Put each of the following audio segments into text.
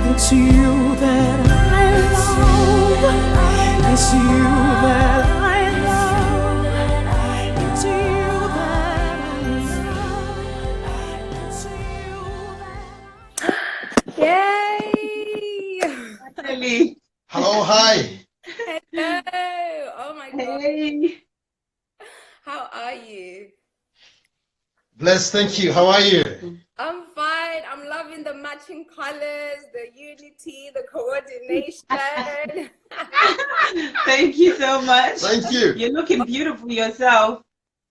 It's you that I love. It's you that I love. It's you that I love. It's you that. Yay! Finally. Hello, hi. Hello! Oh my God. Hey. How are you? Blessed, thank you. How are you? I'm fine. I'm loving the matching colors, the unity, the coordination. Thank you so much. Thank you. You're looking beautiful yourself.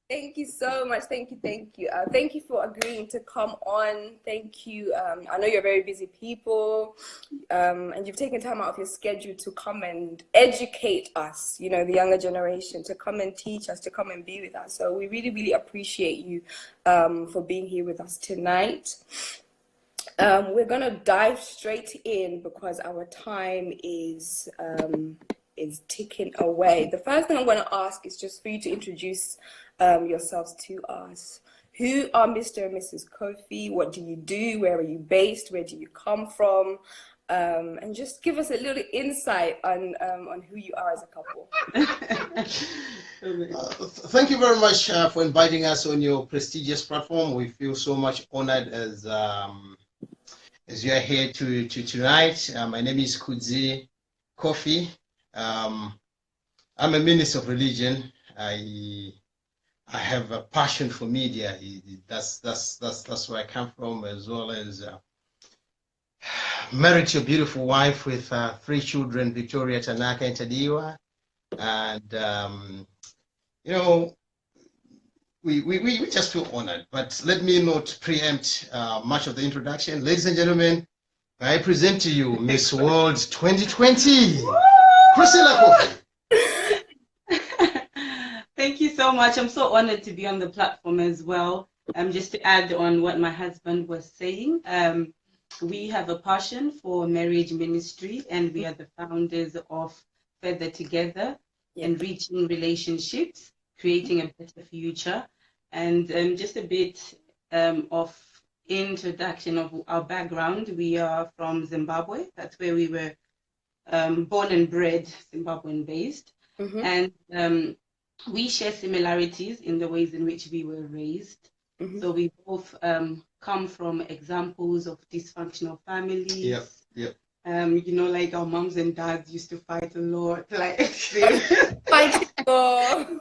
Thank you so much. Thank you. Thank you. Thank you for agreeing to come on. Thank you. I know you're very busy people, and you've taken time out of your schedule to come and educate us, you know, the younger generation, to come and teach us, to come and be with us. So we really, really appreciate you for being here with us tonight. We're going to dive straight in because our time is ticking away. The first thing I'm going to ask is just for you to introduce yourselves to us. Who are Mr. and Mrs. Kofi? What do you do? Where are you based? Where do you come from? And just give us a little insight on who you are as a couple. Thank you very much for inviting us on your prestigious platform. We feel so much honored as you are here tonight. My name is Kudzie Kofi. I'm a minister of religion. I have a passion for media. That's where I come from, as well as married to a beautiful wife with 3 children, Victoria, Tanaka, and Tadiwa. And you know, we just feel honored. But let me not preempt much of the introduction. Ladies and gentlemen, I present to you Miss World 2020, Priscilla Kofi. Thank you so much. I'm so honored to be on the platform as well. Just to add on what my husband was saying, we have a passion for marriage ministry, and we are the founders of Further Together, enriching relationships, creating a better future. And just a bit of introduction of our background. We are from Zimbabwe. That's where we were born and bred, Zimbabwean based. Mm-hmm. And we share similarities in the ways in which we were raised. Mm-hmm. So we both come from examples of dysfunctional families. Yep. You know, like our moms and dads used to fight a lot. Like Fight for.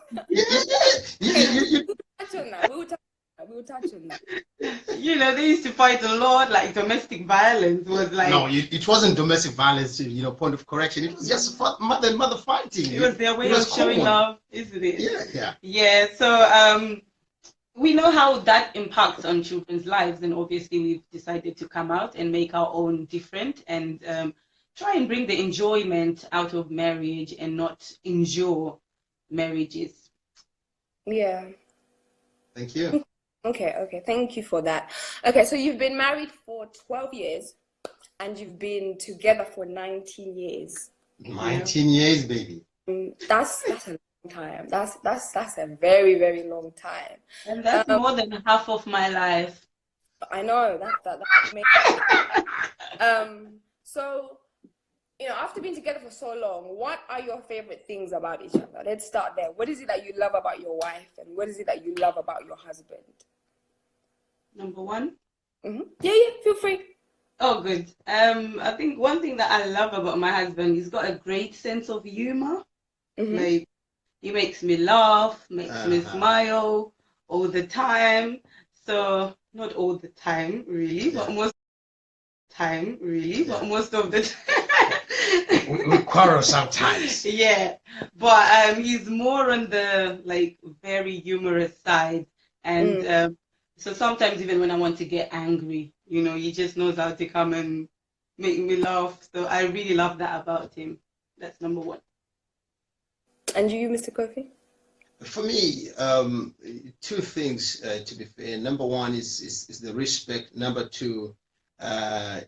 You We'll touch on that. You know, they used to fight a lot. Like domestic violence was like. No, it wasn't domestic violence. You know, point of correction. It was just mother and mother fighting. It was their way of showing love, isn't it? Yeah. So we know how that impacts on children's lives, and obviously we've decided to come out and make our own different and try and bring the enjoyment out of marriage and not endure marriages. Yeah. Thank you. Okay. Thank you for that. Okay, so you've been married for 12 years and you've been together for 19 years. 19 years, baby. That's a long time. That's a very, very long time. And that's more than half of my life. I know that amazing. So, you know, after being together for so long, what are your favorite things about each other? Let's start there. What is it that you love about your wife, and what is it that you love about your husband? Number one? Mm-hmm. Yeah, feel free. Oh, good. I think one thing that I love about my husband, he's got a great sense of humor. Mm-hmm. Like, he makes me laugh, makes me smile all the time. So, not all the time, really, but most of the time. We quarrel sometimes. Yeah, but he's more on the like very humorous side, and so sometimes even when I want to get angry, you know, he just knows how to come and make me laugh. So I really love that about him. That's number one. And you, Mr. Kofi? For me, 2 things to be fair. Number one is the respect. Number 2,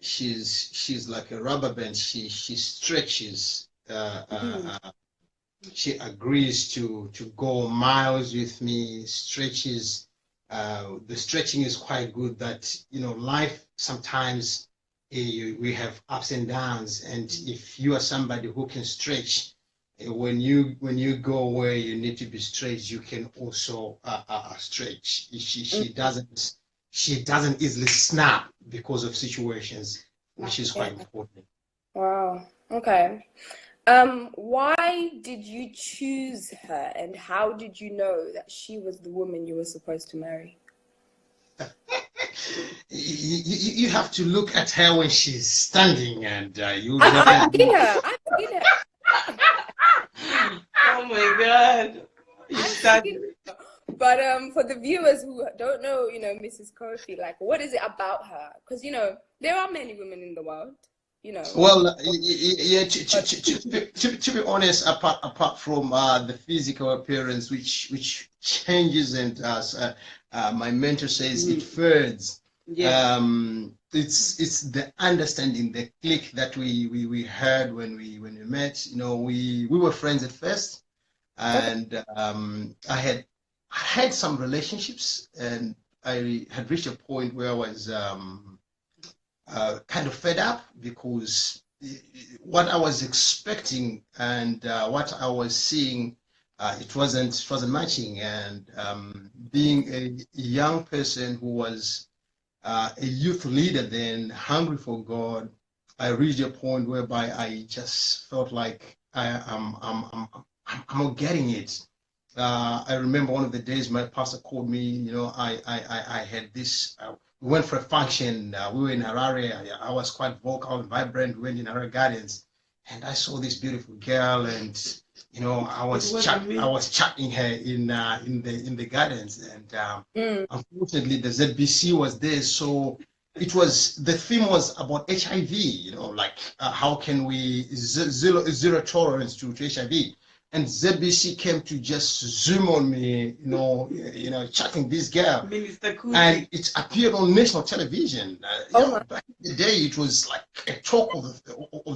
she's like a rubber band. She stretches. She agrees to go miles with me. Stretches. The stretching is quite good. That, you know, life sometimes we have ups and downs, and if you are somebody who can stretch, when you go where you need to be stretched, you can also stretch. She doesn't easily snap because of situations, which is quite important. Wow. Okay. Why did you choose her, and how did you know that she was the woman you were supposed to marry? You have to look at her when she's standing, and you I've definitely. seen her. I've seen her. Oh my God. You started. But for the viewers who don't know, Mrs. Kofi, like, what is it about her? Because there are many women in the world, Well, yeah. To be honest, apart from the physical appearance, which changes, and as my mentor says, it fades. Yeah. It's the understanding, the click that we had when we met. We were friends at first, and I had some relationships, and I had reached a point where I was kind of fed up, because what I was expecting and what I was seeing, it wasn't matching. And being a young person who was a youth leader then, hungry for God, I reached a point whereby I just felt like I'm not getting it. I remember one of the days my pastor called me. I had this. We went for a function. We were in Harare. I was quite vocal and vibrant. We went in Harare Gardens, and I saw this beautiful girl, and I was chatting her in the gardens, and unfortunately the ZBC was there, so the theme was about HIV. Like how can we zero tolerance to HIV. And ZBC came to just zoom on me, chatting this girl. Minister Kudzie. And it appeared on national television. Back in the day, it was like a talk of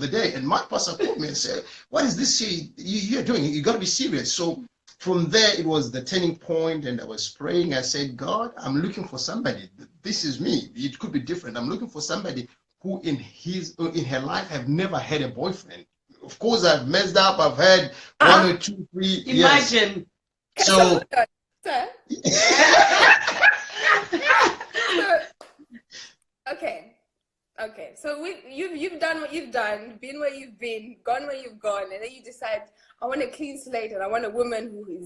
the day. And my pastor called me and said, "What is this you're doing? You got to be serious." So from there, it was the turning point, and I was praying. I said, "God, I'm looking for somebody. This is me. It could be different. I'm looking for somebody who in her life have never had a boyfriend. Of course, I've messed up. I've had 1 or 2, 3. Imagine. Yes. So, okay. So you've done what you've done, been where you've been, gone where you've gone, and then you decide, I want a clean slate, and I want a woman who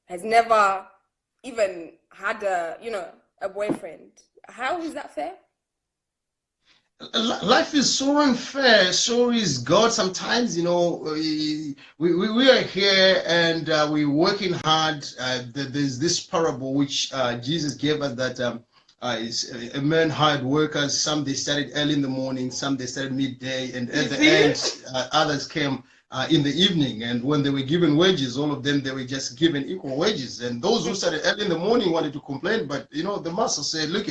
has never even had a boyfriend. How is that fair? Life is so unfair. So is God. Sometimes, we are here and we're working hard. There's this parable which Jesus gave us, that a man hired workers. Some they started early in the morning, some they started midday, and at the end, others came in the evening. And when they were given wages, all of them, they were just given equal wages. And those who started early in the morning wanted to complain, but the master said, "Look,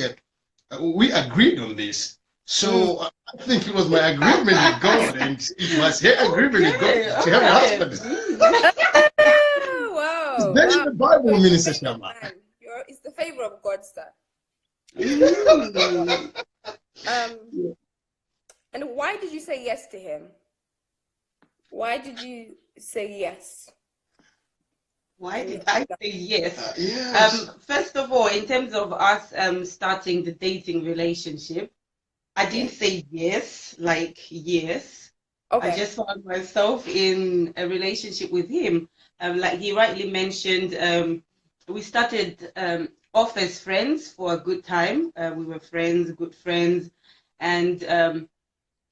we agreed on this." So I think it was my agreement with God, and it was her agreement with God to have a husband. Wow. That's the Bible, Minister Shammah. It's the favor of God, sir. And why did you say yes to him? Why did you say yes? Why did I say yes? Yes. First of all, in terms of us starting the dating relationship, I didn't say yes, like yes. Okay. I just found myself in a relationship with him. Like he rightly mentioned, we started off as friends for a good time. We were friends, good friends. And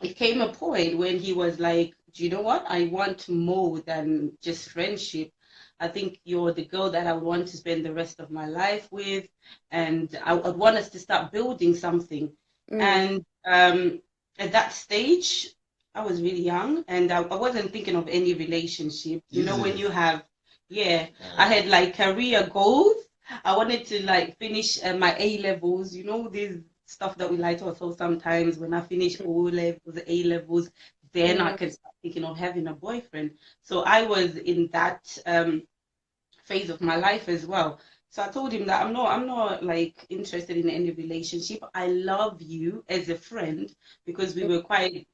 it came a point when he was like, "Do you know what? I want more than just friendship. I think you're the girl that I would want to spend the rest of my life with. And I would want us to start building something." And at that stage, I was really young, and I wasn't thinking of any relationship. When you have, I had like career goals. I wanted to like finish my A levels. This stuff that we like to also sometimes. When I finish O levels, A levels, then I can start thinking of having a boyfriend. So I was in that phase of my life as well. So I told him that I'm not like interested in any relationship. I love you as a friend because we were quite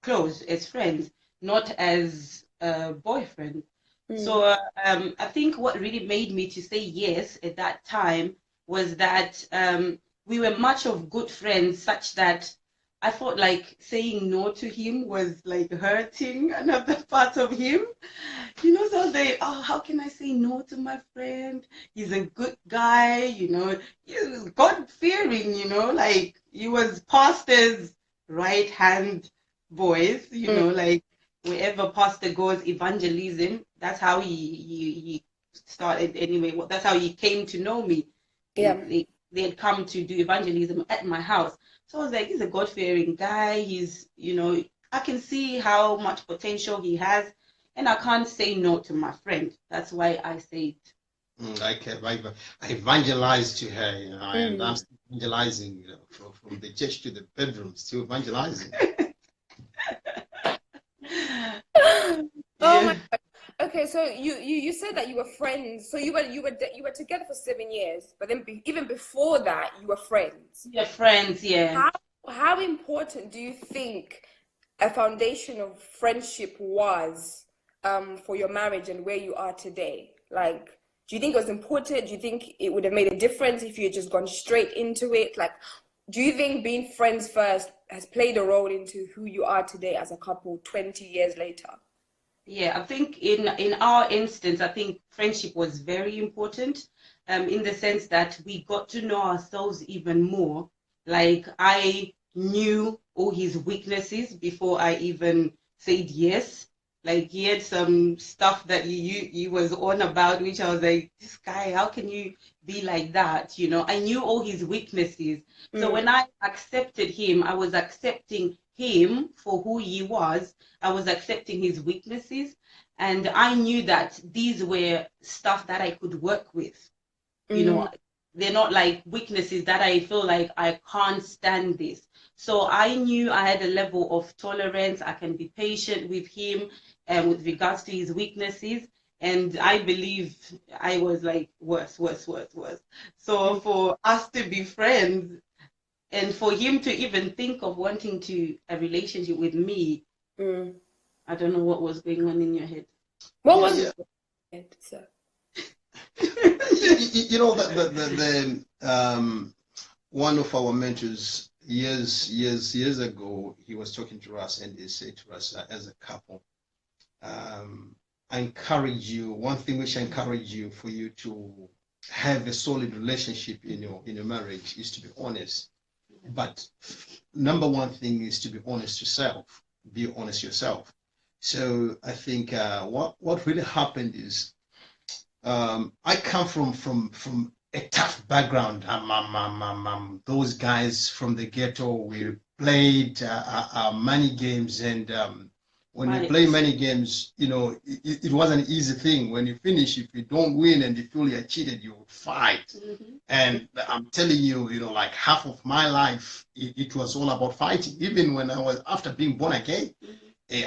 close as friends, not as a boyfriend. So I think what really made me to say yes at that time was that we were much of good friends, such that I felt like saying no to him was like hurting another part of him. So I was like, oh, how can I say no to my friend? He's a good guy, he's God-fearing, like he was pastor's right-hand voice, like wherever pastor goes, evangelism. That's how he started anyway. That's how he came to know me. Yeah. They had come to do evangelism at my house. So I was like, he's a God-fearing guy. He's, I can see how much potential he has, and I can't say no to my friend. That's why I say it. I evangelized to her, and I'm still evangelizing, from the church to the bedroom, still evangelizing. Oh my God. Okay, so you said that you were friends. So you were together for 7 years, but then even before that, you were friends. Yeah, friends. Yeah. How important do you think a foundation of friendship was for your marriage and where you are today? Like, do you think it was important? Do you think it would have made a difference if you had just gone straight into it? Like, do you think being friends first has played a role into who you are today as a couple 20 years later? Yeah, I think in our instance, I think friendship was very important, in the sense that we got to know ourselves even more. Like, I knew all his weaknesses before I even said yes. Like, he had some stuff that he was on about, which I was like, this guy, how can you be like that? I knew all his weaknesses. So when I accepted him, I was accepting him for who he was. I was accepting his weaknesses, and I knew that these were stuff that I could work with. They're not like weaknesses that I feel like I can't stand this. So I knew I had a level of tolerance. I can be patient with him and with regards to his weaknesses. And I believe I was like worse. So for us to be friends, and for him to even think of wanting a relationship with me, I don't know what was going on in your head. What was it? So. One of our mentors years ago, he was talking to us, and he said to us, as a couple, I encourage you. One thing which I encourage you for you to have a solid relationship in your marriage is to be honest. But number one thing is to be honest yourself. Be honest yourself. So I think what really happened is, I come from a tough background. Those guys from the ghetto. We played money games, and when you play money games, it was an easy thing. When you finish, if you don't win and you feel you're cheated, you fight. And I'm telling you, like half of my life, it was all about fighting. Even when I was, after being born again,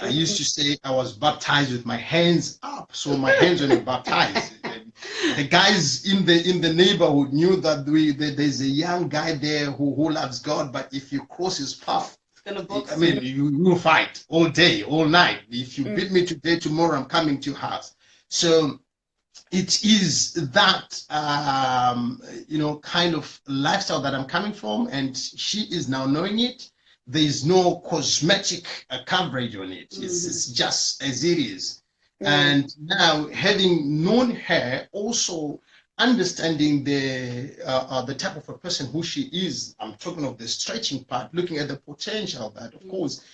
I used to say I was baptized with my hands up, so my hands were baptized. The guys in the neighborhood knew that there's a young guy there who loves God, but if you cross his path, you will fight all day, all night. If you beat me today, tomorrow I'm coming to your house. So it is that kind of lifestyle that I'm coming from, and she is now knowing it. There is no cosmetic coverage on it. It's just as it is. And now, having known her, also understanding the type of a person who she is, I'm talking of the stretching part, looking at the potential that, of course,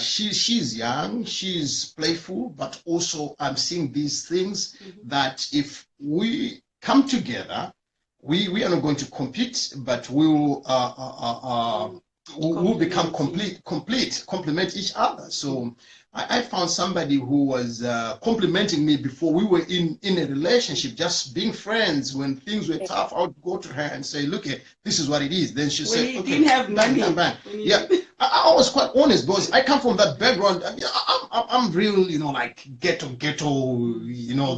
she's young, she's playful, but also I'm seeing these things that if we come together, we are not going to compete, but we will become complement each other. So I found somebody who was complimenting me before we were in a relationship, just being friends. When things were tough, I would go to her and say, look, this is what it is. Then she said, okay, didn't have money. Bang. Yeah, I was quite honest, because I come from that background. I'm real, like ghetto,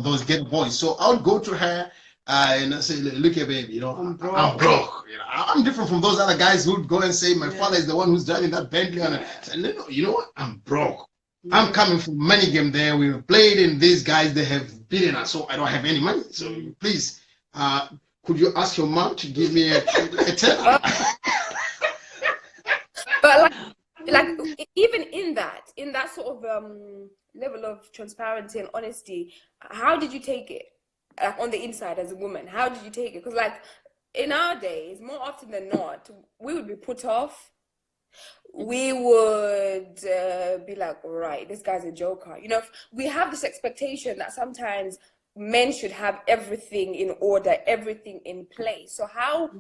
those ghetto boys. So I would go to her And I say, look here, baby, you know, I'm broke. I'm broke. You know, I'm different from those other guys who'd go and say, my Yeah. father is the one who's driving that Bentley. And I Yeah. say, no, you know what? I'm broke. Yeah. I'm coming from money game there. We've played in these guys, they have beaten us, so I don't have any money. So please, could you ask your mom to give me a tell? But like even in that sort of level of transparency and honesty, how did you take it? Like on the inside as a woman, how did you take it? Because like in our days, more often than not, we would be put off. We would be like, all right, this guy's a joker. You know, we have this expectation that sometimes men should have everything in order, everything in place. So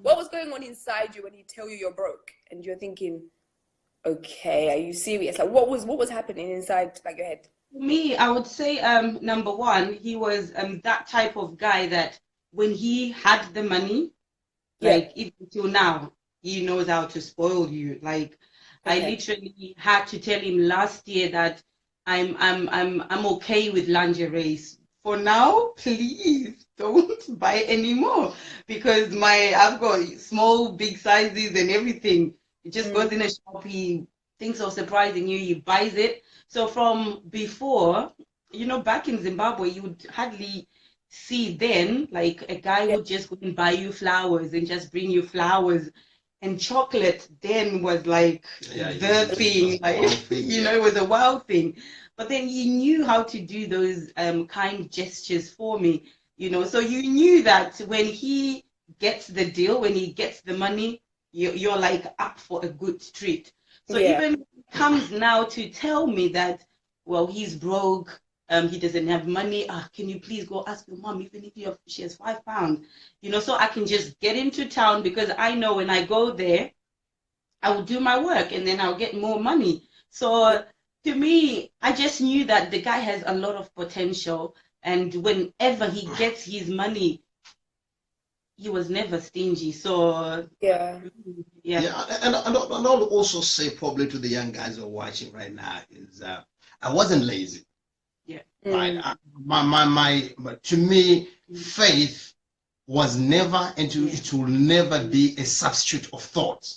what was going on inside you when he tell you you're broke and you're thinking, okay, are you serious? Like what was happening inside like your head? Me, I would say number one, he was that type of guy that when he had the money, like even till now, he knows how to spoil you. Like I literally had to tell him last year that I'm okay with lingerie. For now, please don't buy anymore because I've got small, big sizes and everything. It just goes in a shop, he thinks of surprising you, he buys it. So from before, you know, back in Zimbabwe, you would hardly see then like a guy would just go and buy you flowers and just bring you flowers. And chocolate then was like the thing, like, you know, it was a wild thing. But then you knew how to do those kind gestures for me, you know. So you knew that when he gets the deal, when he gets the money, you're like up for a good treat. So even when he comes now to tell me that, well, he's broke, he doesn't have money. Can you please go ask your mom, even if she has £5, you know, so I can just get into town because I know when I go there, I will do my work and then I'll get more money. So to me, I just knew that the guy has a lot of potential, and whenever he gets his money, he was never stingy. So and I'll also say probably to the young guys who are watching right now is I wasn't lazy. Right. To me, faith was never, and it will never be a substitute of thought.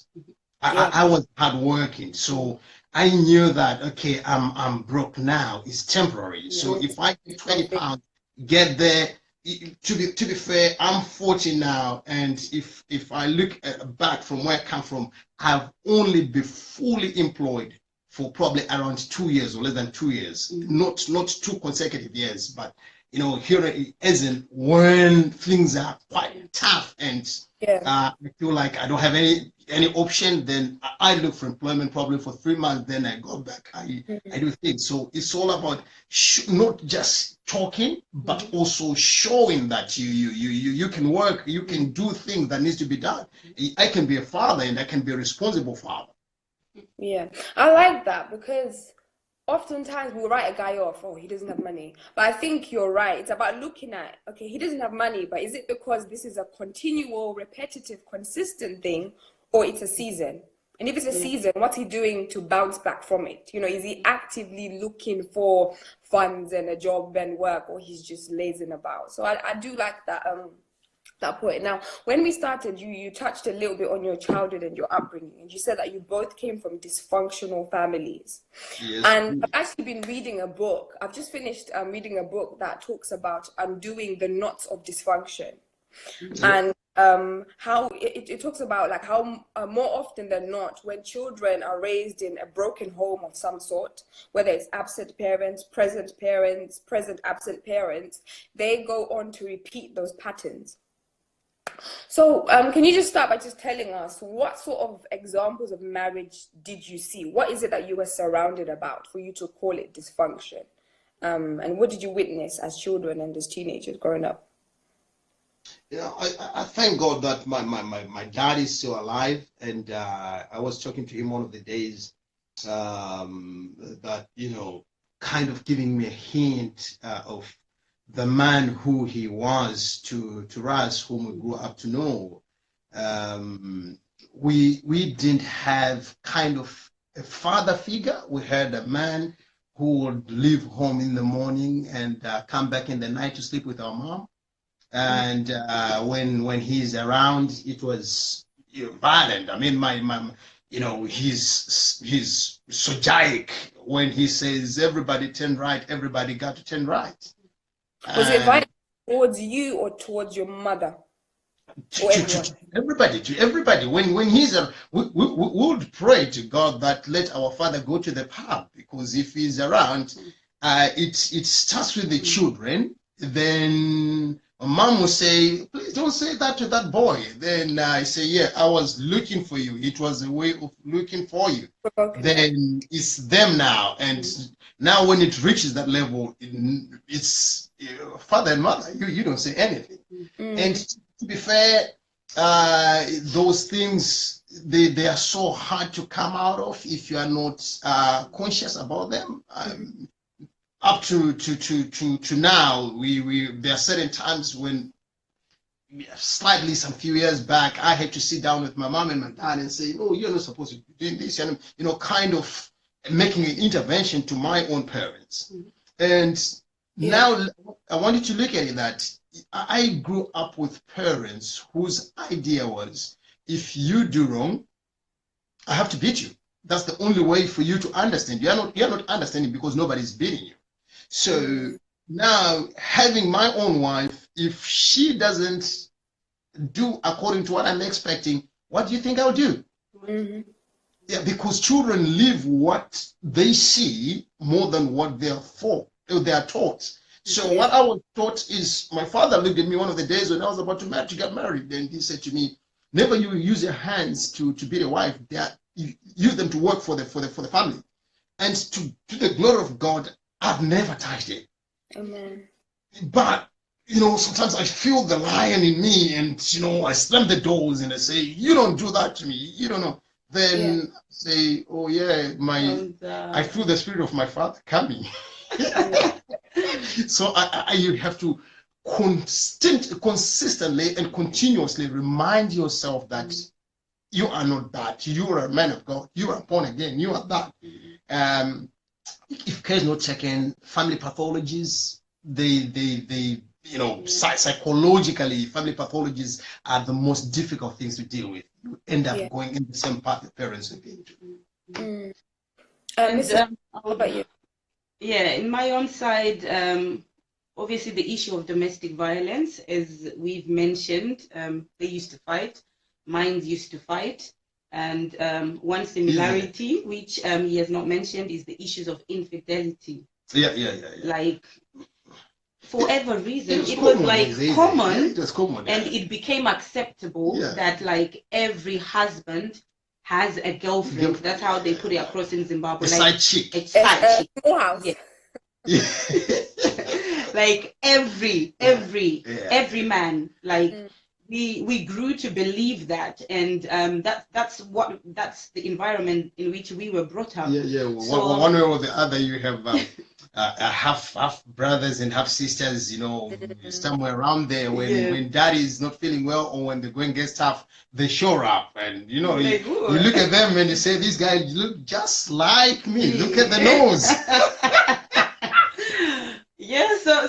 I was hardworking, so I knew that okay, I'm broke now. It's temporary. So if I get £20, get there. To be fair, I'm 40 now, and if I look back from where I come from, I've only been fully employed for probably around 2 years or less than 2 years, not 2 consecutive years, but you know, here it isn't when things are quite tough and I feel like I don't have any option, then I look for employment probably for 3 months, then I go back, I do things. So it's all about not just talking, but also showing that you can work, you can do things that needs to be done. I can be a father and I can be a responsible father. Yeah, I like that because oftentimes we'll write a guy off, oh, he doesn't have money. But I think you're right. It's about looking at, okay, he doesn't have money, but is it because this is a continual, repetitive, consistent thing, or it's a season? And if it's a season, what's he doing to bounce back from it? You know, is he actively looking for funds and a job and work, or he's just lazing about? So I do like that point. Now, when we started, you touched a little bit on your childhood and your upbringing, and you said that you both came from dysfunctional families. Yes. And I've actually been reading a book. I've just finished reading a book that talks about undoing the knots of dysfunction. And how it talks about like how more often than not, when children are raised in a broken home of some sort, whether it's absent parents, present absent parents, they go on to repeat those patterns. So can you just start by just telling us what sort of examples of marriage did you see? What is it that you were surrounded about for you to call it dysfunction? And what did you witness as children and as teenagers growing up? Yeah, I thank God that my dad is still alive, and I was talking to him one of the days that, you know, kind of giving me a hint of the man who he was to us, whom we grew up to know. We didn't have kind of a father figure. We had a man who would leave home in the morning and come back in the night to sleep with our mom. and when he's around, it was violent. I mean, my he's sojaic when he says everybody turn right, everybody got to turn right. Was it violent towards you or towards your mother? To everybody. When he's we would pray to God that let our father go to the pub, because if he's around, it starts with the children. Then mom will say, please don't say that to that boy. Then I say, yeah, I was looking for you. It was a way of looking for you. Okay. Then it's them now, and now when it reaches that level, it's father and mother. You don't say anything. And to be fair, those things they are so hard to come out of if you are not conscious about them. Up to now, there are certain times when, slightly some few years back, I had to sit down with my mom and my dad and say, no, you're not supposed to be doing this, and kind of making an intervention to my own parents. And now I want you to look at it that I grew up with parents whose idea was, if you do wrong, I have to beat you. That's the only way for you to understand. You're not understanding because nobody's beating you. So now, having my own wife, if she doesn't do according to what I'm expecting, what do you think I'll do? Yeah, because children live what they see more than what they are taught. So what I was taught is, my father looked at me one of the days when I was about to get married, and he said to me, never you use your hands to beat a wife. You use them to work for the family. And to the glory of God, I've never touched it. Amen. But sometimes I feel the lion in me, and I slam the doors and I say, you don't do that to me. You don't know. Then say, oh yeah, I feel the spirit of my father coming. So you have to consistently and continuously remind yourself that you are not that. You are a man of God. You are born again. You are that. If care is not taken, family pathologies, psychologically, family pathologies are the most difficult things to deal with. You end up going in the same path your parents have been to. How about you? Yeah, in my own side, obviously the issue of domestic violence, as we've mentioned, they used to fight, mine used to fight. And one similarity, which he has not mentioned, is the issues of infidelity. Yeah. Like, for whatever reason, it was like common, and it became acceptable that like every husband has a girlfriend. That's how they put it across in Zimbabwe. A side chick. A side chick. House. Yeah. Like every man, like. We grew to believe that, and that's the environment in which we were brought up. So, one way or the other, you have half brothers and half sisters, somewhere around there. When daddy is not feeling well, or when the going gets tough, they show up, and you look at them and you say, these guys look just like me. Look at the nose. Yeah, so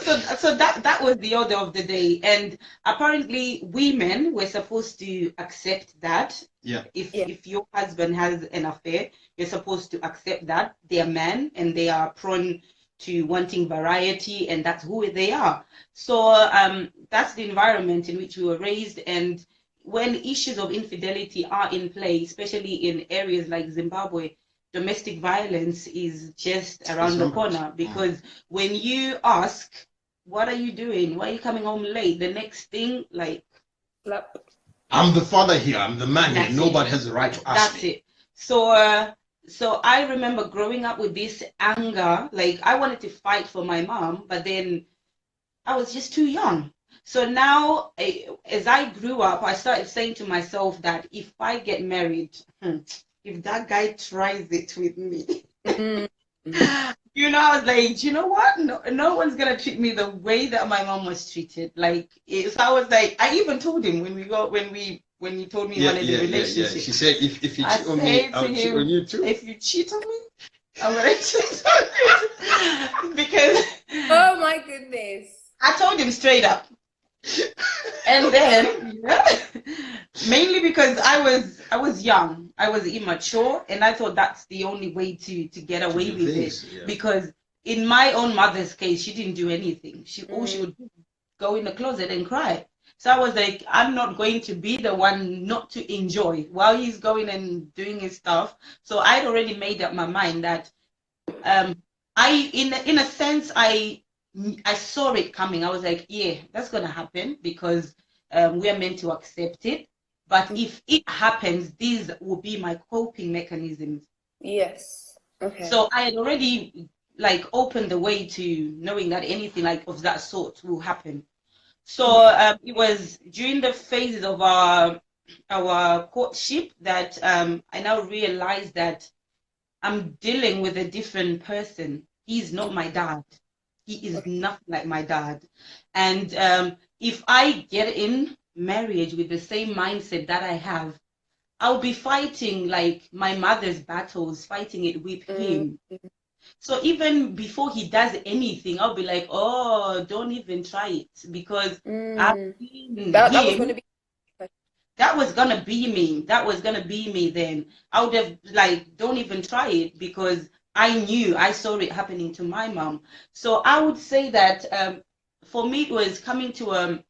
that was the order of the day, and apparently women were supposed to accept that. If your husband has an affair, you're supposed to accept that they are men and they are prone to wanting variety, and that's who they are. So that's the environment in which we were raised, and when issues of infidelity are in play, especially in areas like Zimbabwe, domestic violence is just around the corner, because when you ask, what are you doing? Why are you coming home late? The next thing, like, I'm the father here. I'm the man here. Nobody has the right to ask me. That's it. So I remember growing up with this anger. Like, I wanted to fight for my mom, but then I was just too young. So now, as I grew up, I started saying to myself that if I get married, if that guy tries it with me, I was like, you know what? No one's gonna treat me the way that my mom was treated. Like, so I was like, I even told him when he told me he wanted a relationship. She said, if you cheat on me, I'll cheat on you too. If you cheat on me, I'm gonna cheat on you. Because oh my goodness, I told him straight up. And then, mainly because I was young, I was immature, and I thought that's the only way to get away with it. Yeah. Because in my own mother's case, she didn't do anything. All she would do, go in the closet and cry. So I was like, I'm not going to be the one not to enjoy while he's going and doing his stuff. So I'd already made up my mind that in a sense, I saw it coming. I was like, yeah, that's gonna happen because we are meant to accept it. But if it happens, these will be my coping mechanisms. Yes. Okay. So I had already like opened the way to knowing that anything like of that sort will happen. So it was during the phases of our courtship that I now realized that I'm dealing with a different person. He's not my dad. He is nothing like my dad. And if I get in marriage with the same mindset that I have, I'll be fighting like my mother's battles, fighting it with him. So even before he does anything, I'll be like, oh, don't even try it, because I've seen that was going to be. That was gonna be me. That was gonna be me then. I would have like, don't even try it, because I saw it happening to my mom. So I would say that for me, it was coming to a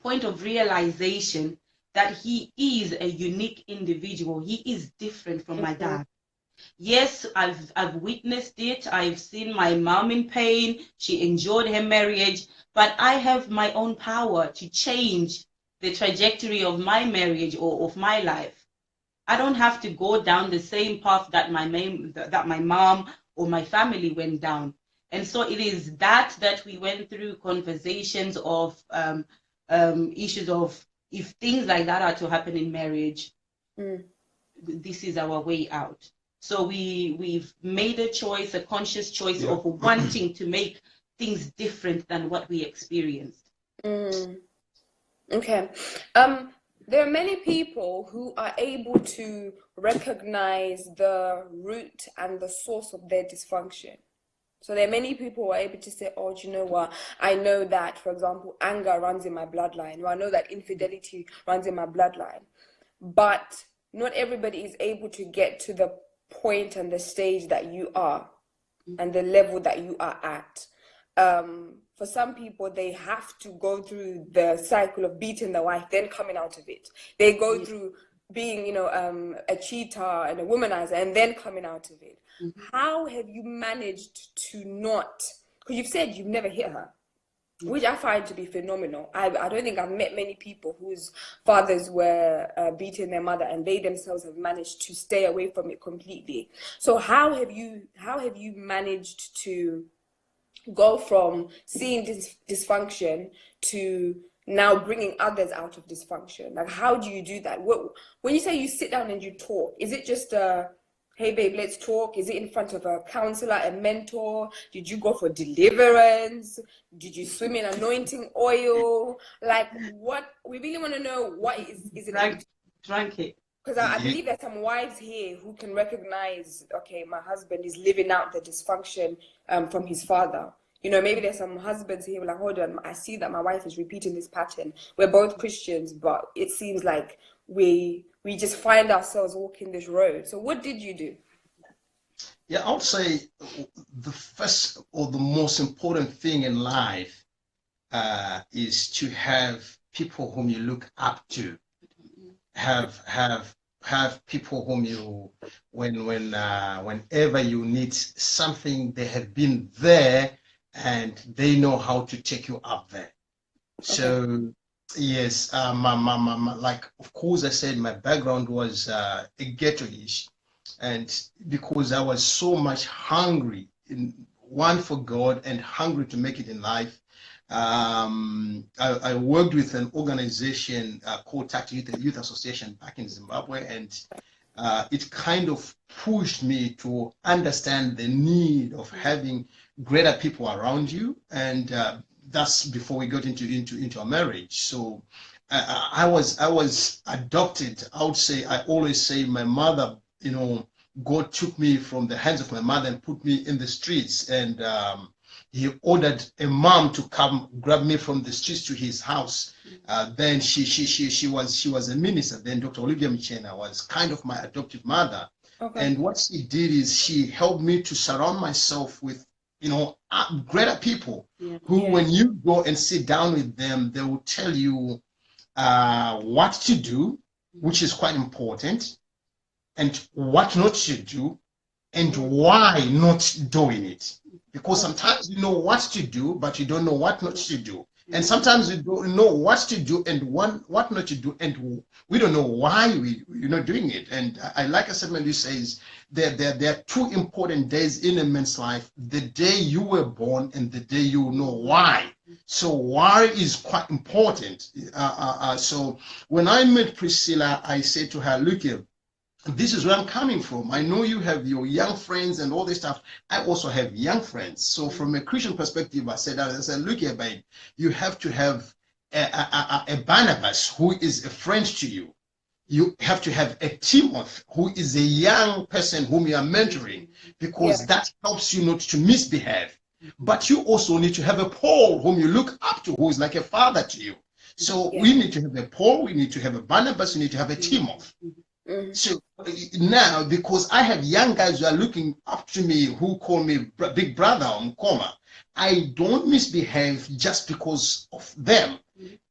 point of realization that he is a unique individual. He is different from my dad. Yes, I've witnessed it. I've seen my mom in pain. She enjoyed her marriage, but I have my own power to change the trajectory of my marriage or of my life. I don't have to go down the same path that my mom or my family went down. And so it is that we went through conversations of issues of, if things like that are to happen in marriage, this is our way out. So we've made a choice, a conscious choice of wanting to make things different than what we experienced. Okay. There are many people who are able to recognize the root and the source of their dysfunction. So there are many people who are able to say, oh, do you know what? I know that, for example, anger runs in my bloodline, or I know that infidelity runs in my bloodline. But not everybody is able to get to the point and the stage that you are and the level that you are at. For some people, they have to go through the cycle of beating the wife, then coming out of it. They go through being, a cheater and a womanizer, and then coming out of it. How have you managed to not, because you've said you've never hit her, which I find to be phenomenal. I don't think I've met many people whose fathers were beating their mother and they themselves have managed to stay away from it completely. So how have you managed to go from seeing dysfunction to now bringing others out of dysfunction? Like, how do you do that? When you say you sit down and you talk, is it just hey babe, let's talk? Is it in front of a counselor, a mentor? Did you go for deliverance? Did you swim in anointing oil? Like, what we really want to know, what is it? Drank it. Because I believe there's some wives here who can recognize, okay, my husband is living out the dysfunction from his father. Maybe there's some husbands here who are like, hold on, I see that my wife is repeating this pattern. We're both Christians, but it seems like we just find ourselves walking this road. So what did you do? Yeah, I would say the first or the most important thing in life is to have people whom you look up to. Have people whom you, whenever you need something, they have been there and they know how to take you up there. Okay. So yes, like, of course, I said my background was a ghetto-ish, and because I was so much hungry, one for God and hungry to make it in life, I worked with an organization called Tacti Youth Association back in Zimbabwe, and it kind of pushed me to understand the need of having greater people around you, and that's before we got into a marriage. So I was adopted. I always say my mother, God took me from the hands of my mother and put me in the streets, and he ordered a mom to come grab me from the streets to his house. Then she was a minister. Then Dr. Olivia Michena was kind of my adoptive mother. Okay. And what she did is she helped me to surround myself with, greater people who, when you go and sit down with them, they will tell you what to do, which is quite important, and what not to do, and why not doing it. Because sometimes you know what to do, but you don't know what not to do. And sometimes we don't know what to do and what not to do, and we don't know why we're not doing it. And I like I said, Melu says, there are two important days in a man's life: the day you were born and the day you know why. So why is quite important. So when I met Priscilla, I said to her, look here, this is where I'm coming from. I know you have your young friends and all this stuff. I also have young friends. So from a Christian perspective, I said, look here, babe, you have to have a Barnabas who is a friend to you. You have to have a Timothy who is a young person whom you are mentoring, because that helps you not to misbehave. But you also need to have a Paul whom you look up to, who is like a father to you. So we need to have a Paul, we need to have a Barnabas, we need to have a Timothy. So now, because I have young guys who are looking up to me, who call me big brother or Mkoma, I don't misbehave just because of them.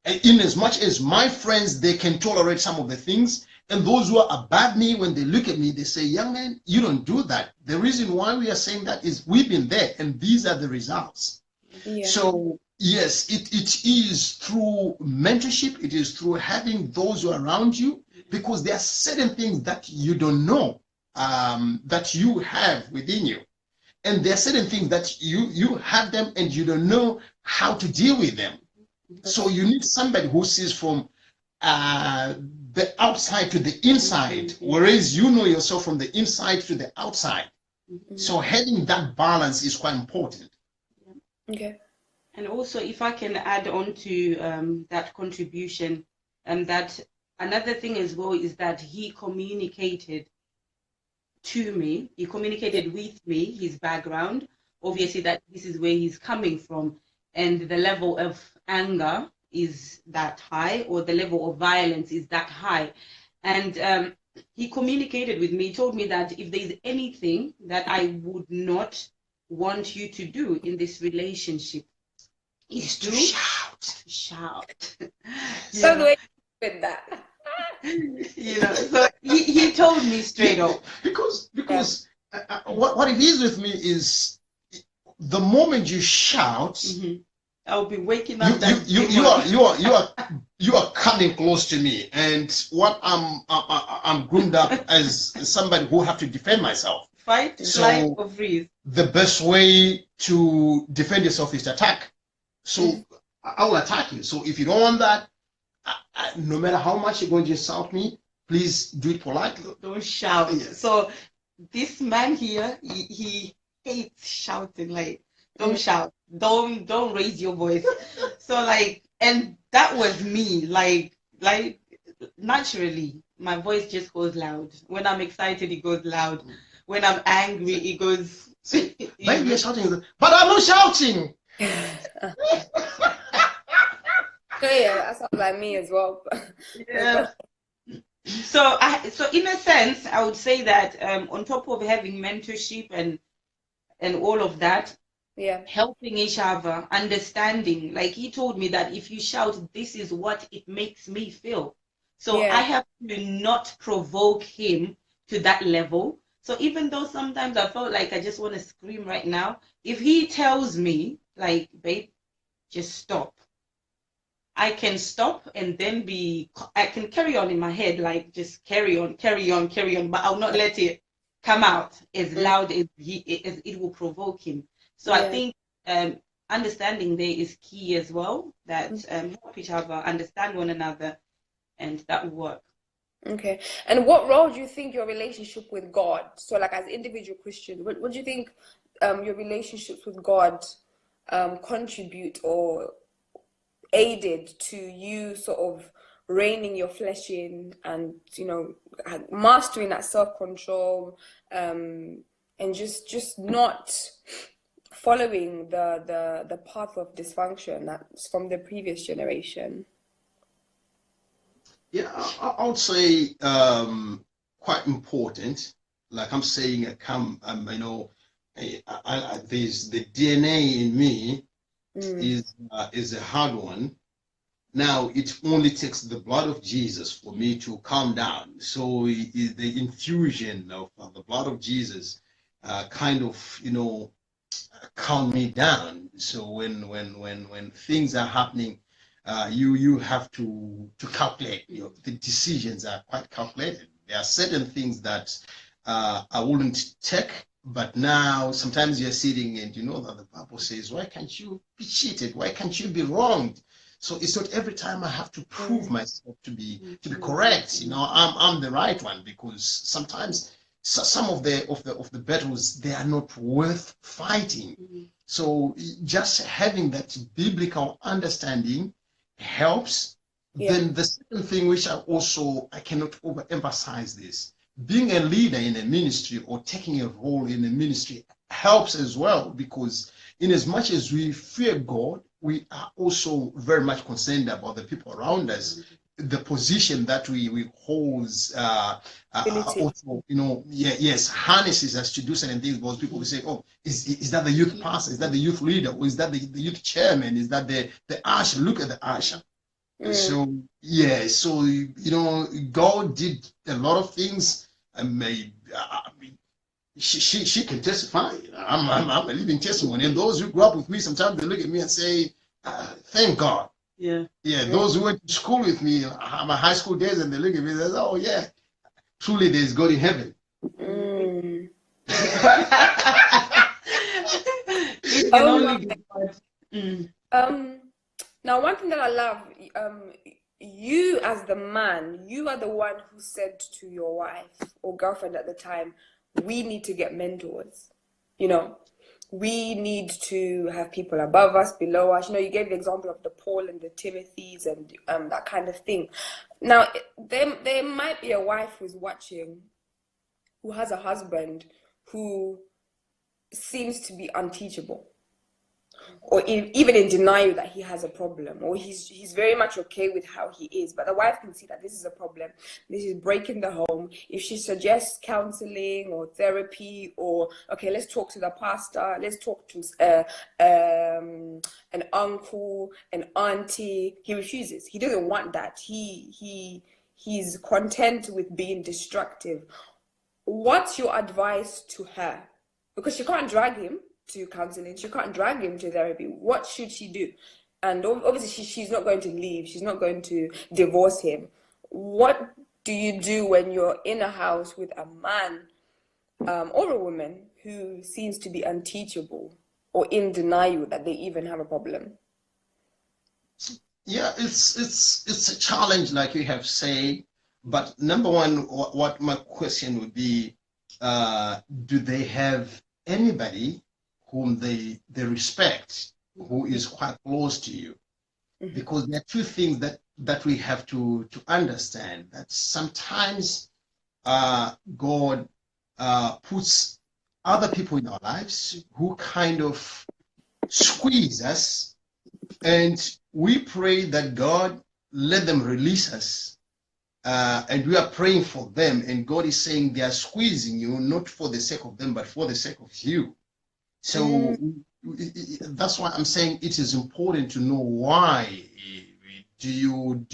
In as much as my friends, they can tolerate some of the things, and those who are above me, when they look at me, they say, young man, you don't do that. The reason why we are saying that is we've been there, and these are the results. So yes, it is through mentorship, it is through having those who are around you, because there are certain things that you don't know that you have within you. And there are certain things that you have them and you don't know how to deal with them. So you need somebody who sees from the outside to the inside, whereas you know yourself from the inside to the outside. So having that balance is quite important. Okay. And also, if I can add on to that contribution, and that another thing as well is that he communicated to me, he communicated with me his background, obviously that this is where he's coming from, and the level of anger is that high, or the level of violence is that high. And he communicated with me, he told me that if there's anything that I would not want you to do in this relationship, is to shout. So the way with that. So he told me straight up. Because what it is with me is, the moment you shout, I'll be waking up. You are coming close to me, and what I'm groomed up as somebody who have to defend myself. Fight, flight, or freeze. The best way to defend yourself is to attack. So I will attack you. So if you don't want that, no matter how much you're going to insult me, please do it politely. Don't shout. Yes. So this man here, he hates shouting. Like, don't shout. Don't raise your voice. So and that was me. Like naturally, my voice just goes loud. When I'm excited, it goes loud. When I'm angry, it goes. Maybe you're shouting, but I'm not shouting. That sounds like me as well. So in a sense, I would say that on top of having mentorship and all of that, helping each other, understanding. Like, he told me that if you shout, this is what it makes me feel. So I have to not provoke him to that level. So even though sometimes I felt like I just want to scream right now, if he tells me, like, babe, just stop, I can stop and then I can carry on in my head, like, just carry on, but I'll not let it come out as loud as it will provoke him. So I think understanding there is key as well, that help each other, understand one another, and that will work. Okay. And what role do you think your relationship with God, so like as individual Christians, what do you think your relationships with God contribute or aided to you sort of reining your flesh in and, mastering that self-control, and just not following the path of dysfunction that's from the previous generation? Yeah, I would say quite important. Like I'm saying, there's the DNA in me is a hard one. Now it only takes the blood of Jesus for me to calm down. So the infusion of the blood of Jesus kind of calm me down. So when things are happening, you have to calculate. The decisions are quite calculated. There are certain things that I wouldn't take, but now sometimes you're sitting and you know that the Bible says, why can't you be cheated? Why can't you be wronged? So it's not every time I have to prove myself to be correct. I'm the right one, because sometimes some of the battles, they are not worth fighting. So just having that biblical understanding helps. Then the second thing, which I cannot overemphasize this, being a leader in a ministry or taking a role in a ministry helps as well, because in as much as we fear God, we are also very much concerned about the people around us. The position that we hold also, harnesses us to do certain things. Because people will say, oh, is that the youth pastor? Is that the youth leader? Or is that the youth chairman? Is that the usher? Look at the usher. So God did a lot of things. She can testify. I'm a living testimony. And those who grew up with me, sometimes they look at me and say, thank God. Yeah. Those who went to school with me, my high school days, and they look at me and say, oh yeah, truly there's God in heaven. Now, one thing that I love, you as the man, you are the one who said to your wife or girlfriend at the time, we need to get mentors. We need to have people above us, below us. You gave the example of the Paul and the Timothys and that kind of thing. Now, there might be a wife who's watching, who has a husband who seems to be unteachable, or even in denial that he has a problem, or he's very much okay with how he is, but the wife can see that this is a problem, this is breaking the home. If she suggests counseling or therapy, or okay, let's talk to the pastor, let's talk to an uncle, an auntie, he refuses. He doesn't want that. He's content with being destructive. What's your advice to her? Because she can't drag him to counseling, she can't drag him to therapy. What should she do? And obviously she's not going to leave, she's not going to divorce him. What do you do when you're in a house with a man or a woman who seems to be unteachable or in denial that they even have a problem? Yeah, it's a challenge, like you have said. But number one, what my question would be, do they have anybody whom they respect, who is quite close to you? Because there are two things that we have to understand, that sometimes God puts other people in our lives who kind of squeeze us, and we pray that God let them release us, and we are praying for them, and God is saying they are squeezing you not for the sake of them but for the sake of you. So that's why I'm saying it is important to know why do you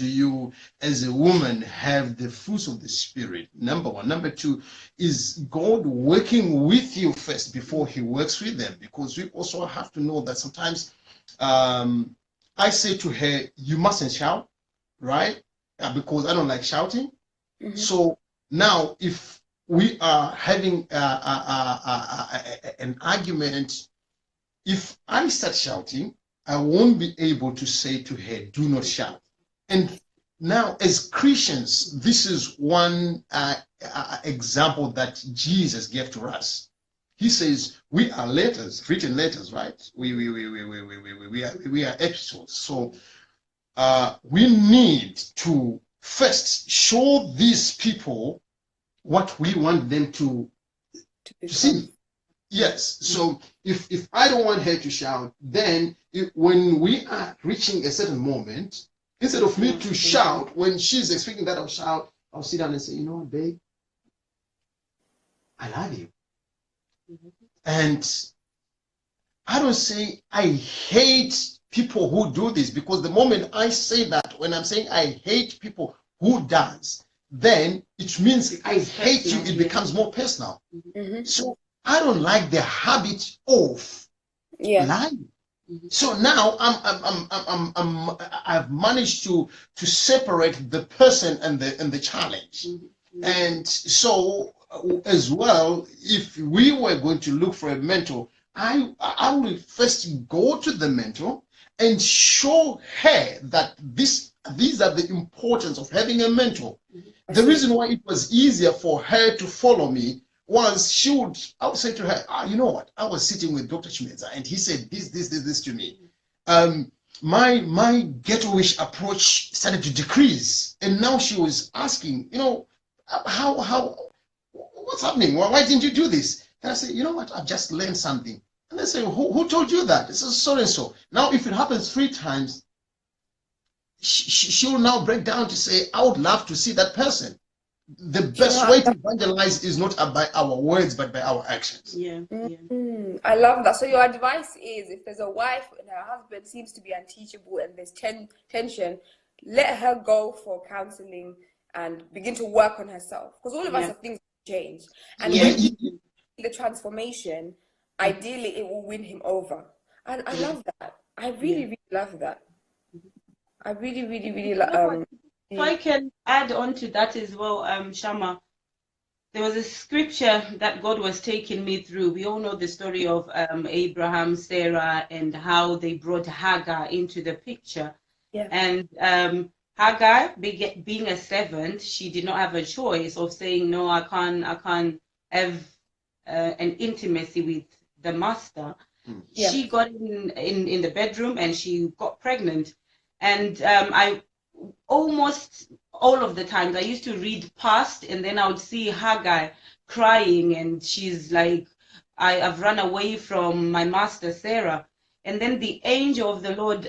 as a woman have the fruits of the Spirit. Number one. Number two, is God working with you first before he works with them? Because we also have to know that sometimes I say to her, you mustn't shout, right? Because I don't like shouting. So now if we are having an argument, if I start shouting, I won't be able to say to her, do not shout. And now as Christians, this is one example that Jesus gave to us. He says we are letters, written letters, right? We are epistles. So we need to first show these people what we want them to see. Yes. So if I don't want her to shout, then when we are reaching a certain moment, instead of me to shout when she's expecting that I'll shout, I'll sit down and say, you know what, babe, I love you. And I don't say I hate people who do this, because the moment I say that, when I'm saying I hate people who dance, then it means I hate you. It becomes more personal. So I don't like the habit of lying. So now I've managed to separate the person and the challenge. And so as well, if we were going to look for a mentor, I will first go to the mentor and show her that these are the importance of having a mentor. The reason why it was easier for her to follow me was I would say to her, you know what, I was sitting with Dr. Chimeza and he said this to me. My ghetto-ish approach started to decrease, and now she was asking, you know, what's happening? Why didn't you do this? And I said, you know what, I've just learned something. And they say, who told you that? It's so and so. Now, if it happens 3 times, she'll now break down to say, I would love to see that person. The best way to evangelize is not by our words, but by our actions. I love that. So your advice is, if there's a wife and her husband seems to be unteachable and there's tension, let her go for counseling and begin to work on herself. Because all of us have things to change. And when you see the transformation, ideally it will win him over. And I love that. I really, really love that. I really, really, really love if I can add on to that as well, Shammah, there was a scripture that God was taking me through. We all know the story of Abraham, Sarah, and how they brought Hagar into the picture. And Hagar, being a servant, she did not have a choice of saying, no, I can't have an intimacy with the master. She got in the bedroom and she got pregnant. And I almost all of the times I used to read past, and then I would see Hagar crying, and she's like, I've run away from my master Sarah. And then the angel of the Lord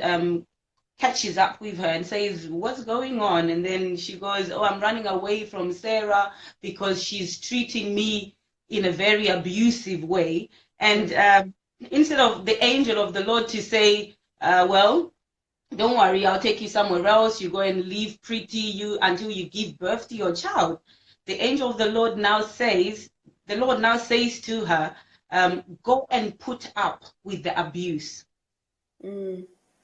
catches up with her and says, what's going on? And then she goes, oh, I'm running away from Sarah because she's treating me in a very abusive way. And instead of the angel of the Lord to say, well, don't worry, I'll take you somewhere else. You go and live pretty until you give birth to your child. The angel of the Lord now says to her, go and put up with the abuse.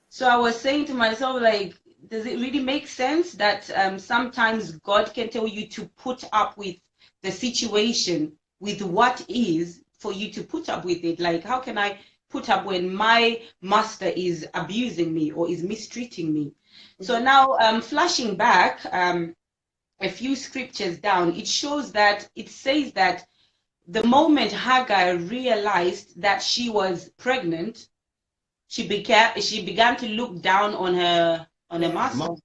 So I was saying to myself, like, does it really make sense that sometimes God can tell you to put up with the situation, with what is, for you to put up with it? Like, how can I put up when my master is abusing me or is mistreating me? So now flashing back a few scriptures down, it says that the moment Hagar realized that she was pregnant, she began to look down on her master,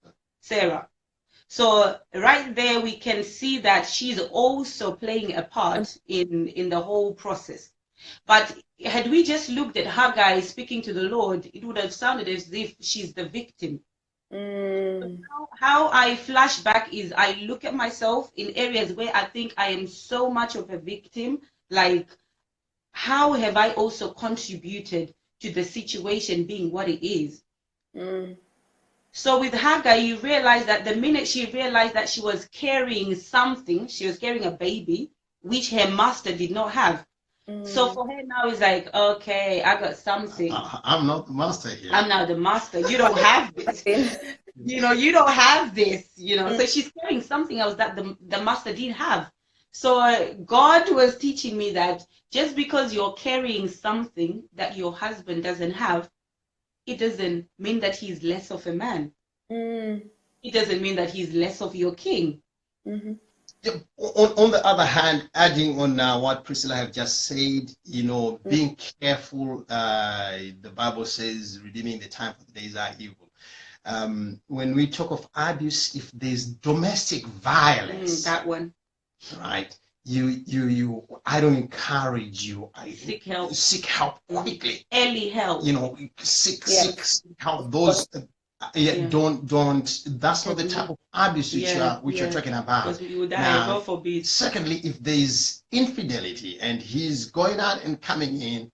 Sarah. So right there we can see that she's also playing a part in the whole process. But had we just looked at Hagar speaking to the Lord, it would have sounded as if she's the victim. So how I flash back is I look at myself in areas where I think I am so much of a victim. Like, how have I also contributed to the situation being what it is? So with Hagar, you realize that the minute she realized that she was carrying something, she was carrying a baby, which her master did not have. So for her now, it's like, okay, I got something. I'm not the master here. I'm now the master. You don't have this. You don't have this. So she's carrying something else that the master didn't have. So God was teaching me that just because you're carrying something that your husband doesn't have, it doesn't mean that he's less of a man. It doesn't mean that he's less of your king. On the other hand, adding on what Priscilla have just said, being careful, the Bible says, redeeming the time, for the days are evil. When we talk of abuse, if there's domestic violence, that one, right, I don't encourage you. I seek help quickly. Early help. Seek help. Those don't. That's not the type of abuse which you're talking about. Because you would die, Now, God forbid. secondly, if there is infidelity and he's going out and coming in,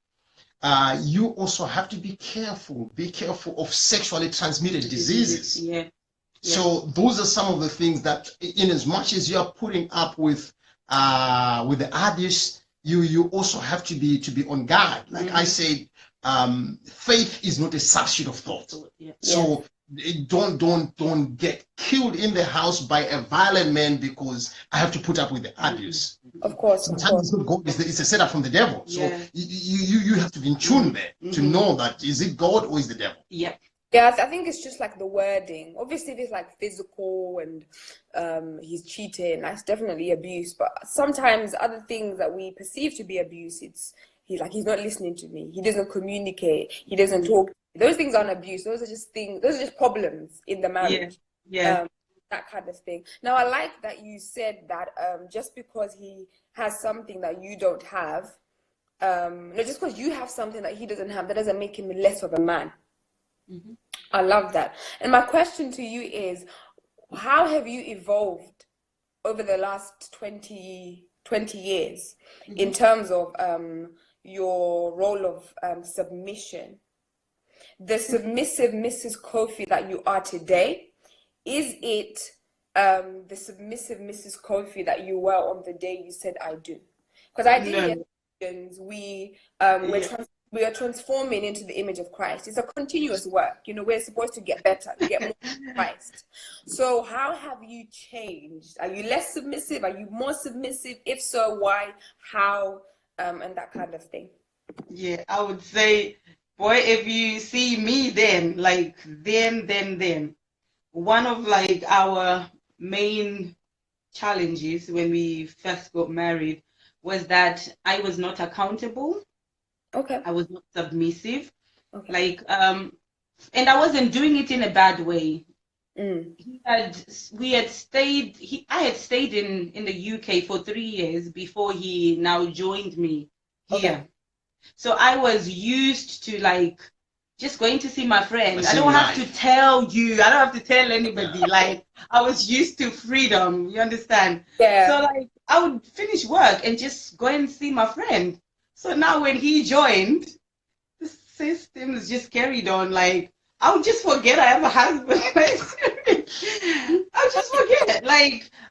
you also have to be careful. Be careful of sexually transmitted diseases. So those are some of the things that, in as much as you are putting up with the abuse, you also have to be on guard. Like I said, faith is not a substitute of thought. So don't get killed in the house by a violent man because I have to put up with the abuse. Of course. Sometimes it's not God, it's a setup from the devil. So you have to be in tune there to know that is it God or is the devil. Yeah, I think it's just like the wording. Obviously, if it's like physical and he's cheating, that's definitely abuse. But sometimes other things that we perceive to be abuse, he's not listening to me. He doesn't communicate. He doesn't talk. Those things aren't abuse. Those are just things. Those are just problems in the marriage. That kind of thing. Now, I like that you said that just because he has something that you don't have, no, just because you have something that he doesn't have, that doesn't make him less of a man. I love that. And my question to you is, how have you evolved over the last 20 years in terms of your role of submission? The submissive Mrs. Kofi that you are today, is it the submissive Mrs. Kofi that you were on the day you said I do? Because ideally, we are transforming into the image of Christ. It's a continuous work. We're supposed to get better, get more like Christ. So how have you changed? Are you less submissive? Are you more submissive? If so, why? How? And that kind of thing. Yeah, I would say, boy, if you see me then, one of our main challenges when we first got married was that I was not accountable. Okay. I was not submissive. Okay. And I wasn't doing it in a bad way. I had stayed in the UK for 3 years before he now joined me here. Okay. So I was used to just going to see my friends. I don't have to tell you. I don't have to tell anybody. I was used to freedom. You understand? Yeah. So I would finish work and just go and see my friend. So now when he joined, the systems just carried on. I would just forget I have a husband. I'll just forget.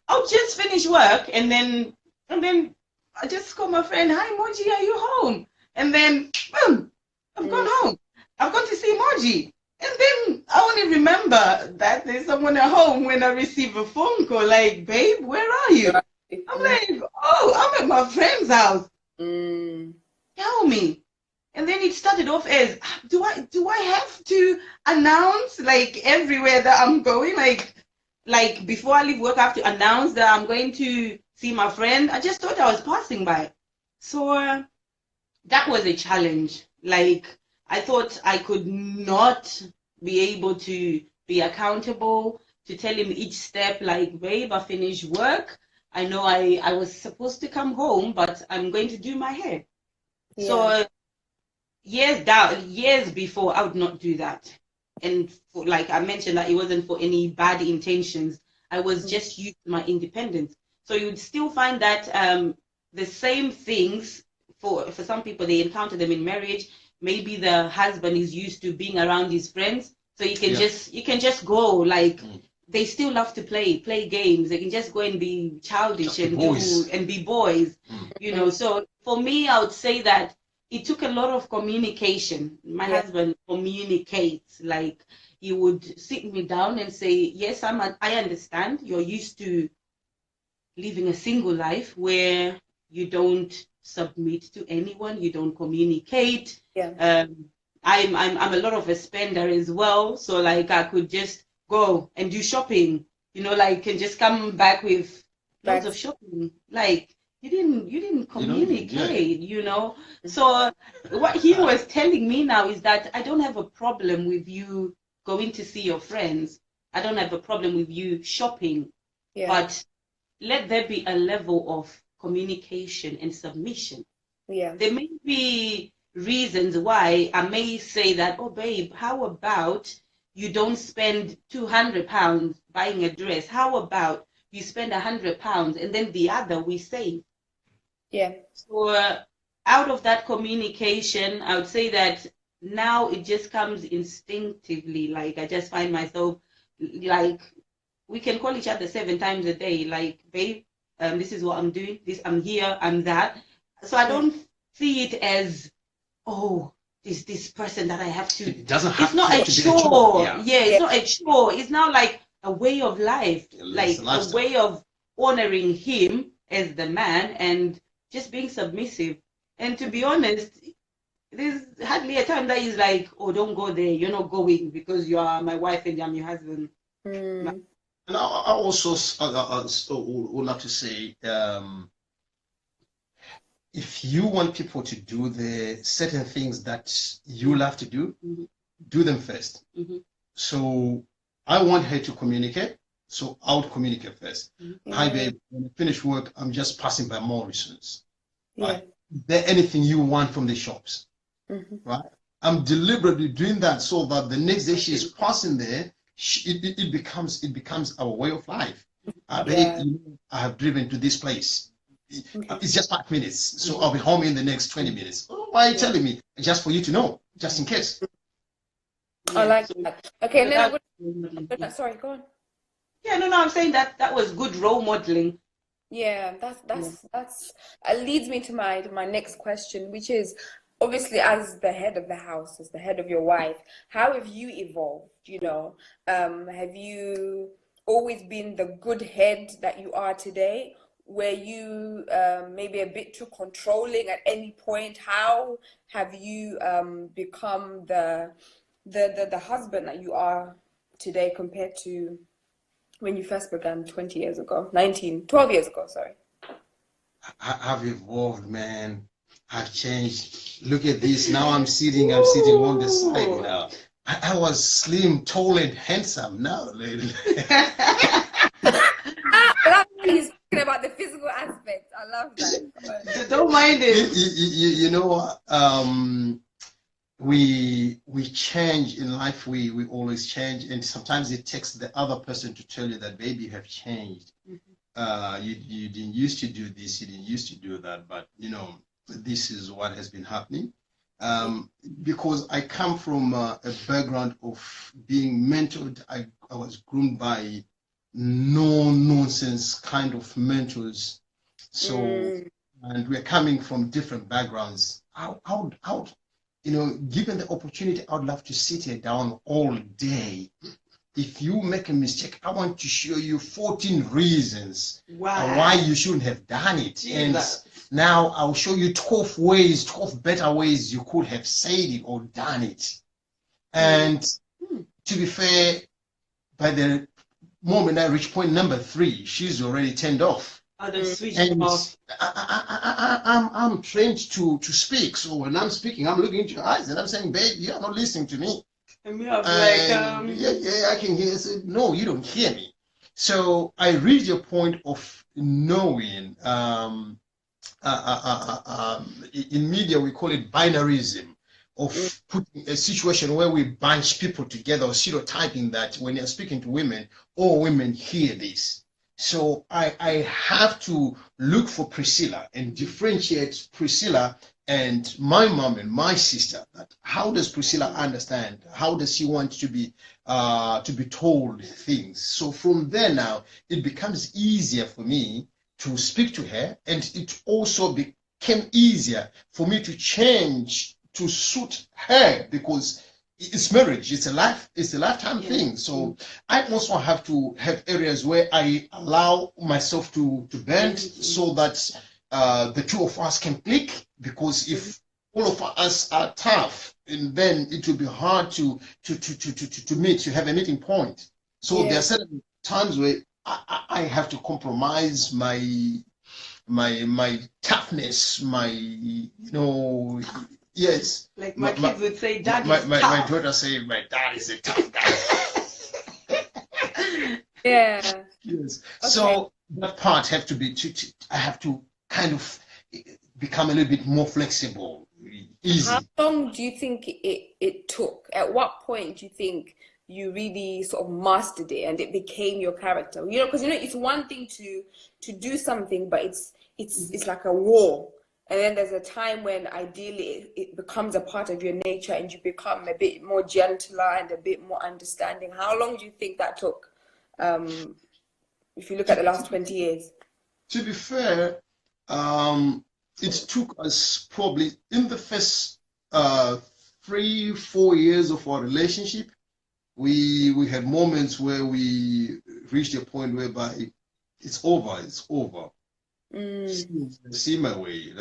I'll just finish work and then I just call my friend, hi Moji, are you home? And then boom, I've gone home. I've gone to see Moji. And then I only remember that there's someone at home when I receive a phone call babe, where are you? I'm oh, I'm at my friend's house. Tell me. And then it started off as, do I have to announce everywhere that I'm going? Before I leave work, I have to announce that I'm going to see my friend. I just thought I was passing by. So that was a challenge. I thought I could not be able to be accountable, to tell him each step, babe, I finished work. I know I was supposed to come home, but I'm going to do my hair. Yeah. So years before, I would not do that. And I mentioned that it wasn't for any bad intentions. I was just used to my independence. So you would still find that the same things, for some people, they encounter them in marriage. Maybe the husband is used to being around his friends. So you can just go they still love to play games. They can just go and be childish and be boys, So for me, I would say that it took a lot of communication. My husband communicates. He would sit me down and say, yes, I understand. You're used to living a single life where you don't submit to anyone, you don't communicate. I'm a lot of a spender as well. So I could just go and do shopping, and just come back with lots of shopping. You didn't communicate, So what he was telling me now is that I don't have a problem with you going to see your friends. I don't have a problem with you shopping. But let there be a level of communication and submission. Yeah. There may be reasons why I may say that, oh babe, how about you don't spend £200 buying a dress? How about you spend £100 and then the other we save? Yeah. So out of that communication, I would say that now it just comes instinctively. Like I just find myself, like, we can call each other 7 times a day. Like, babe, this is what I'm doing. This, I'm here, I'm that. So I don't see it as, oh, this person that I have to. It doesn't have It's not to a be chore. Yeah. It's not a chore. It's now like a way of life, like a way of honoring him as the man and just being submissive. And to be honest, there's hardly a time that he's like, oh, don't go there. You're not going because you are my wife and I'm your husband. Mm. And I also would like to say, if you want people to do the certain things that you love to do, do them first. So I want her to communicate, so I would communicate first. Hi, babe, when I finish work, I'm just passing by Morrison's. Right? Is there anything you want from the shops? Right? I'm deliberately doing that so that the next day she is passing there, it becomes our way of life. Babe, I have driven to this place. It's just 5 minutes, so I'll be home in the next 20 minutes. Oh, why are you telling me? Just for you to know, just in case. I like that. Okay, and then sorry, go on. Yeah, no, I'm saying that was good role modeling. Yeah, that's leads me to my next question, which is, obviously, as the head of the house, as the head of your wife, how have you evolved? You know, have you always been the good head that you are today? Were you maybe a bit too controlling at any point? How have you become the husband that you are today compared to when you first began 20 years ago, 12 years ago, sorry? I've evolved, man. I've changed. Look at this. Now I'm sitting on the side now. I was slim, tall, and handsome. Now, He's talking about the physical aspect. I love that. Don't mind it. You know, we change in life. We always change, and sometimes it takes the other person to tell you that, baby, you have changed. You didn't used to do this. You didn't used to do that. But you know, this is what has been happening. Because I come from a background of being mentored. I was groomed by no nonsense kind of mentors. So, and we're coming from different backgrounds. I would, you know, given the opportunity, I would love to sit here down all day. If you make a mistake, I want to show you 14 reasons why you shouldn't have done it. Jesus. And now I'll show you 12 better ways you could have said it or done it. And to be fair, by the moment I reach point number 3, she's already turned off. And I'm trained to speak. So when I'm speaking, I'm looking into your eyes and I'm saying, babe, you're not listening to me. And we have yeah, I can hear. I said, no, you don't hear me. So I read your point of knowing. In media, we call it binarism, of putting a situation where we bunch people together, or stereotyping that when you're speaking to women, all women hear this. So I have to look for Priscilla and differentiate Priscilla and my mom and my sister. That how does Priscilla understand? How does she want to be told things? So from there now, it becomes easier for me to speak to her, and it also became easier for me to change to suit her, because it's marriage, it's a lifetime thing. So I also have to have areas where I allow myself to bend, so that the two of us can click, because if all of us are tough, and then it will be hard to meet, to have a meeting point. So there are certain times where I have to compromise my toughness, yes. Like my kids would say, Dad is my tough. daughter say, my dad is a tough guy. Yeah. Yes. Okay. So that part have to be, I have to kind of become a little bit more flexible, easy. How long do you think it took? At what point do you think you really sort of mastered it and it became your character? You know, because it's one thing to do something, but it's like a war. And then there's a time when ideally it becomes a part of your nature and you become a bit more gentler and a bit more understanding. How long do you think that took? If you look at the last 20 years. To be fair, it took us probably in the first 3-4 years of our relationship, we had moments where we reached a point whereby it's over. See my way,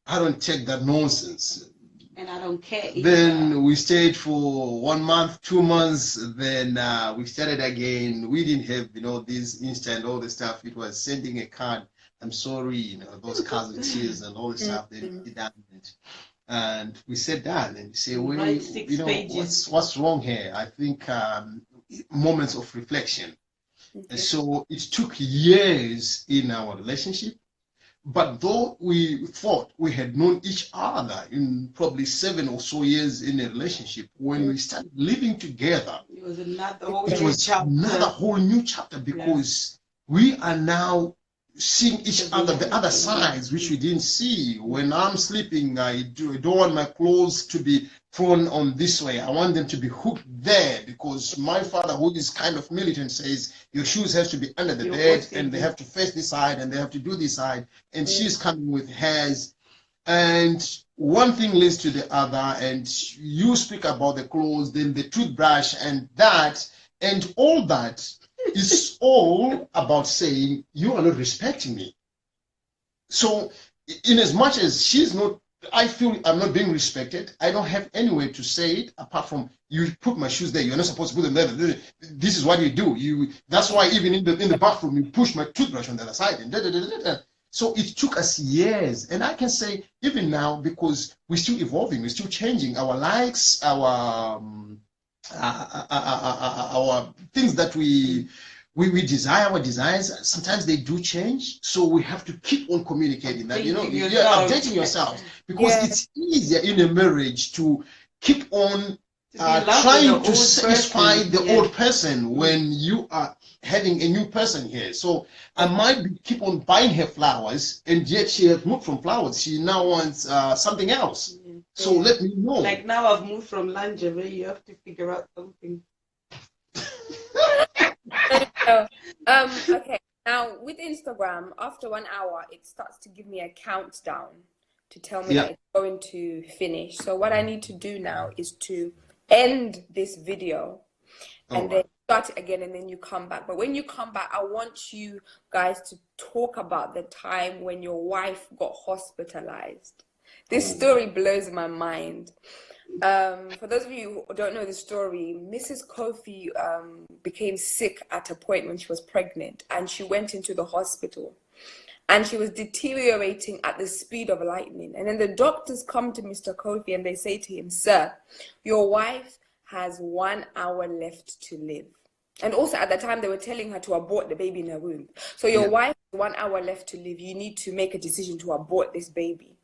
I don't take that nonsense. And I don't care. Then we stayed for 1 month, 2 months, then we started again. We didn't have, this instant, all the stuff. It was sending a card, I'm sorry, those cards with tears and all the stuff that it done. And we sat down and say, what's wrong here? I think moments of reflection. And so it took years in our relationship. But though we thought we had known each other in probably 7 or so years in a relationship, when we started living together, it was another whole new chapter because we are now seeing each other, the other sides, which we didn't see. When I'm sleeping, I don't want my clothes to be thrown on this way. I want them to be hooked there because my father, who is kind of militant, says your shoes have to be under the bed and they have to face this side and they have to do this side. And she's coming with hers. And one thing leads to the other. And you speak about the clothes, then the toothbrush and that. And all that is all about saying you are not respecting me. So in as much as she's not, I feel I'm not being respected, I don't have any way to say it apart from you put my shoes there, you're not supposed to put them there. This is what you do. That's why even in the bathroom you push my toothbrush on the other side and So it took us years, and I can say even now, because we're still evolving, we're still changing our likes, our things that we desire, our desires, sometimes they do change. So we have to keep on communicating that, you're updating yourself, because it's easier in a marriage to keep on trying to satisfy the old person when you are having a new person here. So I might keep on buying her flowers, and yet she has moved from flowers. She now wants something else. So let me know. Like now I've moved from lingerie, you have to figure out something. Okay, now with Instagram, after 1 hour, it starts to give me a countdown to tell me that it's going to finish. So what I need to do now is to end this video and then start it again, and then you come back. But when you come back, I want you guys to talk about the time when your wife got hospitalized. This story blows my mind. For those of you who don't know the story, Mrs. Kofi became sick at a point when she was pregnant, and she went into the hospital, and she was deteriorating at the speed of lightning. And then the doctors come to Mr. Kofi and they say to him, "Sir, your wife has 1 hour left to live." And also at the time they were telling her to abort the baby in her womb. So your wife has 1 hour left to live. You need to make a decision to abort this baby.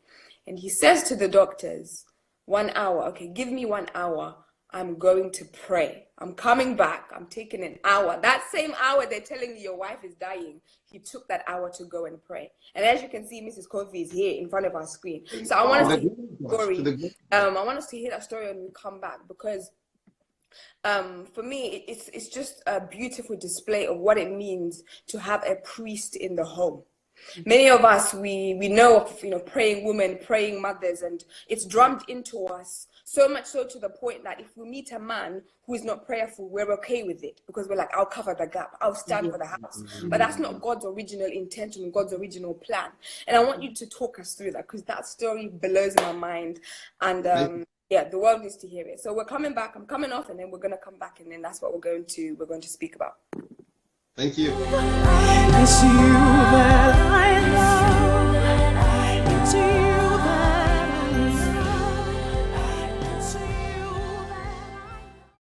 And he says to the doctors, 1 hour, okay, give me 1 hour. I'm going to pray. I'm coming back. I'm taking an hour. That same hour they're telling you your wife is dying, he took that hour to go and pray. And as you can see, Mrs. Kofi is here in front of our screen. So I want us to hear that story. I want us to hear that story when we come back, because for me, it's just a beautiful display of what it means to have a priest in the home. Many of us, we know of praying women, praying mothers, and it's drummed into us so much so to the point that if we meet a man who is not prayerful, we're okay with it, because we're like, I'll cover the gap, I'll stand for the house. But that's not God's original intention, God's original plan. And I want you to talk us through that, because that story blows my mind, and the world needs to hear it. So we're coming back. I'm coming off, and then we're gonna come back, and then that's what we're going to speak about. Thank you. It's you that